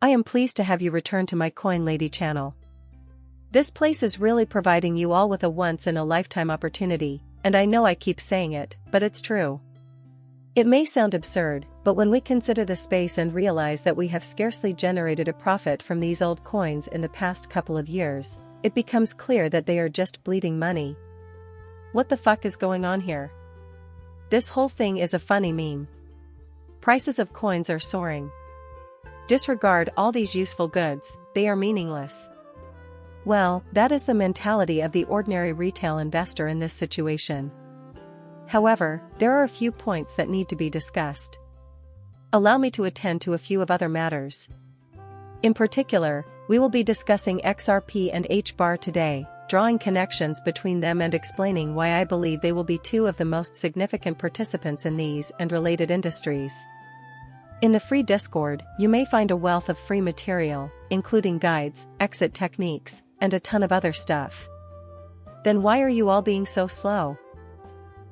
I am pleased to have you return to my Coin Lady channel. This place is really providing you all with a once-in-a-lifetime opportunity, and I know I keep saying it, but it's true. It may sound absurd, but when we consider the space and realize that we have scarcely generated a profit from these old coins in the past couple of years, it becomes clear that they are just bleeding money. What the fuck is going on here? This whole thing is a funny meme. Prices of coins are soaring. Disregard all these useful goods, they are meaningless. Well, that is the mentality of the ordinary retail investor in this situation. However, there are a few points that need to be discussed. Allow me to attend to a few of other matters. In particular, we will be discussing Xrp and Hbar today, drawing connections between them and explaining why I believe they will be two of the most significant participants in these and related industries. In the free Discord, you may find a wealth of free material, including guides, exit techniques, and a ton of other stuff. Then why are you all being so slow?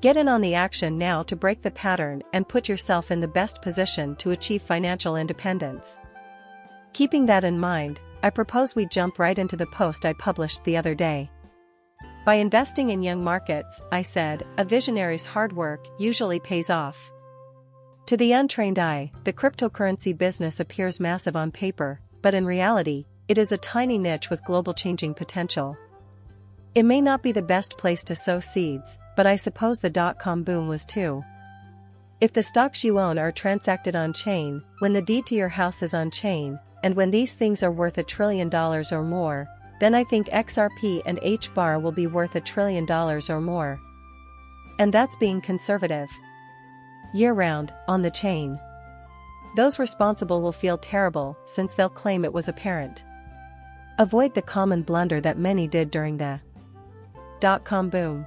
Get in on the action now to break the pattern and put yourself in the best position to achieve financial independence. Keeping that in mind, I propose we jump right into the post I published the other day. By investing in young markets, I said, a visionary's hard work usually pays off. To the untrained eye, the cryptocurrency business appears massive on paper, but in reality, it is a tiny niche with global changing potential. It may not be the best place to sow seeds, but I suppose the dot-com boom was too. If the stocks you own are transacted on-chain, when the deed to your house is on-chain, and when these things are worth $1 trillion or more, then I think Xrp and Hbar will be worth $1 trillion or more. And that's being conservative. Year-round, on the chain. Those responsible will feel terrible since they'll claim it was apparent. Avoid the common blunder that many did during the dot-com boom.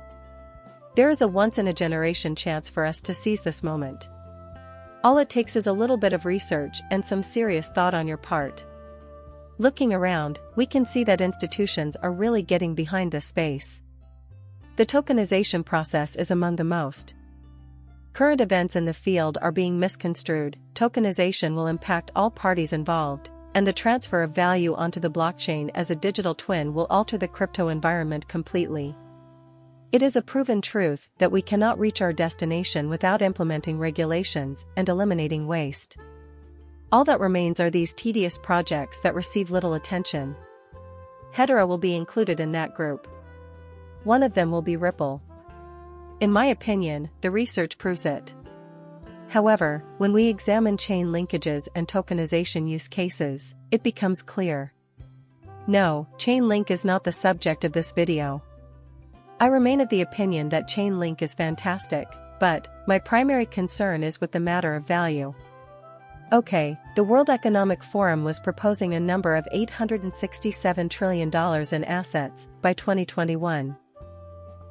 There is a once-in-a-generation chance for us to seize this moment. All it takes is a little bit of research and some serious thought on your part. Looking around, we can see that institutions are really getting behind this space. The tokenization process is among the most current events in the field are being misconstrued. Tokenization will impact all parties involved, and the transfer of value onto the blockchain as a digital twin will alter the crypto environment completely. It is a proven truth that we cannot reach our destination without implementing regulations and eliminating waste. All that remains are these tedious projects that receive little attention. Hedera will be included in that group. One of them will be Ripple. In my opinion, the research proves it. However, when we examine chain linkages and tokenization use cases, it becomes clear. No, Chainlink is not the subject of this video. I remain of the opinion that Chainlink is fantastic, but my primary concern is with the matter of value. Okay, the World Economic Forum was proposing a number of $867 trillion in assets by 2021.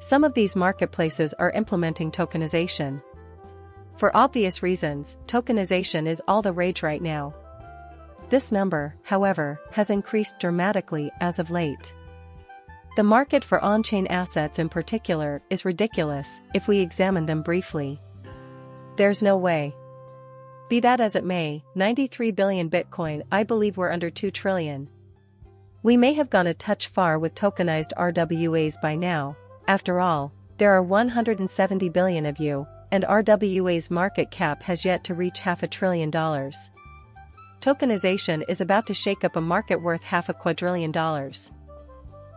Some of these marketplaces are implementing tokenization. For obvious reasons, tokenization is all the rage right now. This number, however, has increased dramatically as of late. The market for on-chain assets in particular is ridiculous if we examine them briefly. There's no way. Be that as it may, 93 billion Bitcoin, I believe we're under 2 trillion. We may have gone a touch far with tokenized RWAs by now. After all, there are 170 billion of you, and RWA's market cap has yet to reach $500 billion. Tokenization is about to shake up a market worth $500 quadrillion.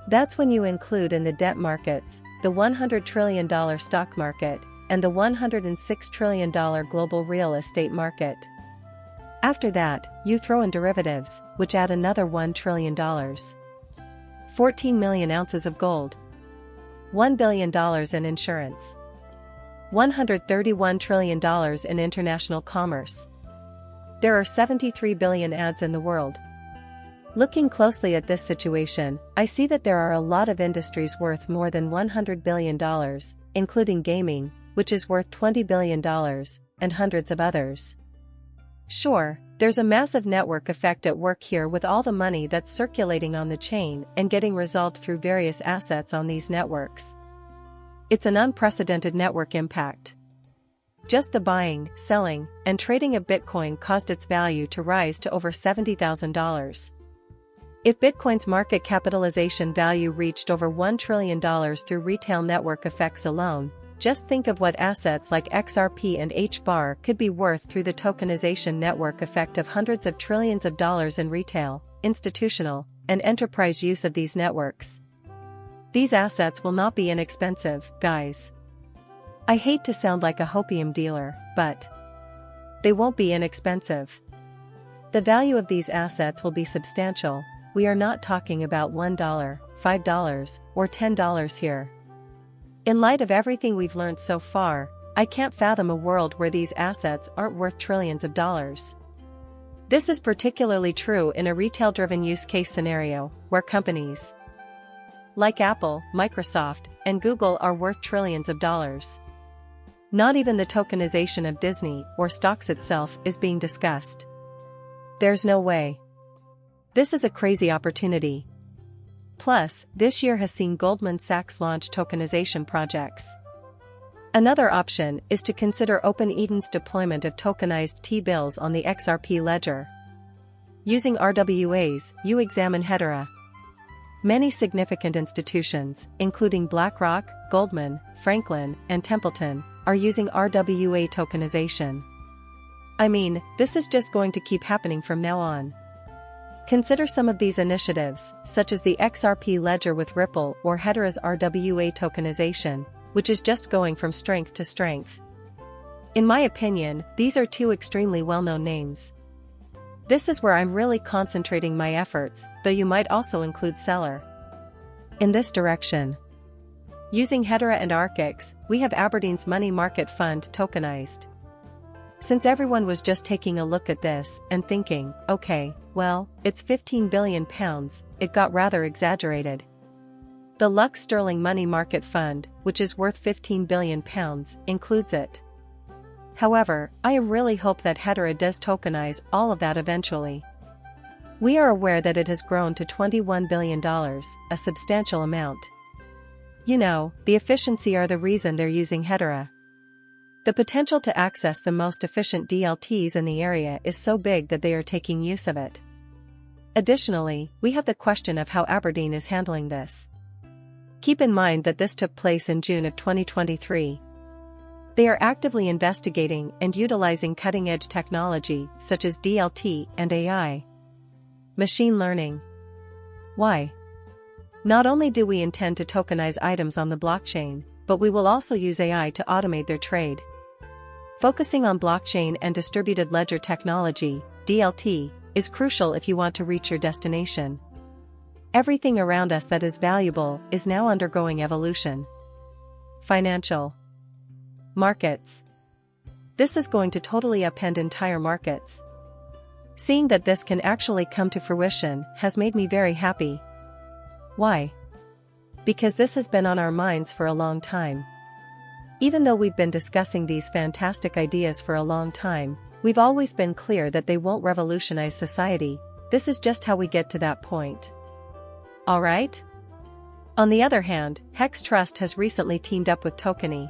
That's when you include in the debt markets, the $100 trillion stock market, and the $106 trillion global real estate market. After that, you throw in derivatives, which add another $1 trillion. 14 million ounces of gold. $1 billion in insurance. $131 trillion in international commerce. There are 73 billion ads in the world. Looking closely at this situation, I see that there are a lot of industries worth more than $100 billion, including gaming, which is worth $20 billion, and hundreds of others. Sure, there's a massive network effect at work here with all the money that's circulating on the chain and getting resolved through various assets on these networks. It's an unprecedented network impact. Just the buying, selling, and trading of Bitcoin caused its value to rise to over $70,000. If Bitcoin's market capitalization value reached over $1 trillion through retail network effects alone, just think of what assets like Xrp and Hbar could be worth through the tokenization network effect of hundreds of trillions of dollars in retail, institutional, and enterprise use of these networks. These assets will not be inexpensive, guys. I hate to sound like a hopium dealer, but they won't be inexpensive. The value of these assets will be substantial. We are not talking about $1, $5, or $10 here. In light of everything we've learned so far, I can't fathom a world where these assets aren't worth trillions of dollars. This is particularly true in a retail-driven use case scenario, where companies like Apple, Microsoft, and Google are worth trillions of dollars. Not even the tokenization of Disney or stocks itself is being discussed. There's no way. This is a crazy opportunity. Plus, this year has seen Goldman Sachs launch tokenization projects. Another option is to consider OpenEden's deployment of tokenized T-bills on the Xrp ledger. Using RWAs, you examine Hedera. Many significant institutions, including BlackRock, Goldman, Franklin, and Templeton, are using RWA tokenization. I mean, this is just going to keep happening from now on. Consider some of these initiatives, such as the Xrp ledger with Ripple or Hedera's RWA tokenization, which is just going from strength to strength. In my opinion, these are two extremely well-known names. This is where I'm really concentrating my efforts, though you might also include Seller. In this direction. Using Hedera and Arcix, we have Aberdeen's money market fund tokenized. Since everyone was just taking a look at this and thinking, okay, well, it's £15 billion, it got rather exaggerated. The Lux Sterling Money Market Fund, which is worth £15 billion, includes it. However, I really hope that Hedera does tokenize all of that eventually. We are aware that it has grown to $21 billion, a substantial amount. You know, the efficiency are the reason they're using Hedera. The potential to access the most efficient DLTs in the area is so big that they are taking use of it. Additionally, we have the question of how Aberdeen is handling this. Keep in mind that this took place in June of 2023. They are actively investigating and utilizing cutting-edge technology such as DLT and AI. Machine learning. Why? Not only do we intend to tokenize items on the blockchain, but we will also use AI to automate their trade. Focusing on blockchain and distributed ledger technology, DLT, is crucial if you want to reach your destination. Everything around us that is valuable is now undergoing evolution. Financial markets. This is going to totally upend entire markets. Seeing that this can actually come to fruition has made me very happy. Why? Because this has been on our minds for a long time. Even though we've been discussing these fantastic ideas for a long time, we've always been clear that they won't revolutionize society. This is just how we get to that point. Alright? On the other hand, Hex Trust has recently teamed up with Tokeny.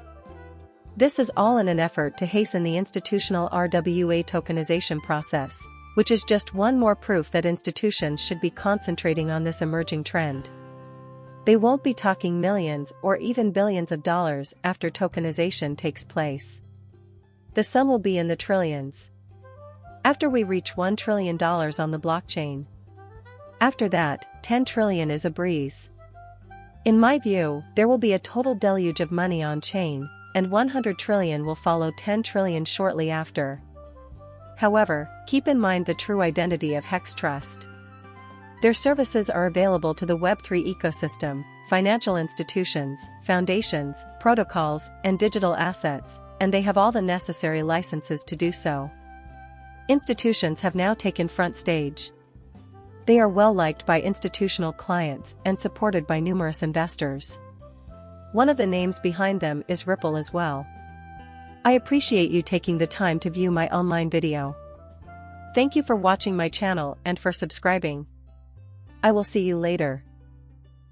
This is all in an effort to hasten the institutional RWA tokenization process, which is just one more proof that institutions should be concentrating on this emerging trend. They won't be talking millions or even billions of dollars after tokenization takes place. The sum will be in the trillions. After we reach $1 trillion on the blockchain. After that, 10 trillion is a breeze. In my view, there will be a total deluge of money on chain, and 100 trillion will follow 10 trillion shortly after. However, keep in mind the true identity of Hex Trust. Their services are available to the Web3 ecosystem, financial institutions, foundations, protocols, and digital assets, and they have all the necessary licenses to do so. Institutions have now taken front stage. They are well liked by institutional clients and supported by numerous investors. One of the names behind them is Ripple as well. I appreciate you taking the time to view my online video. Thank you for watching my channel and for subscribing. I will see you later.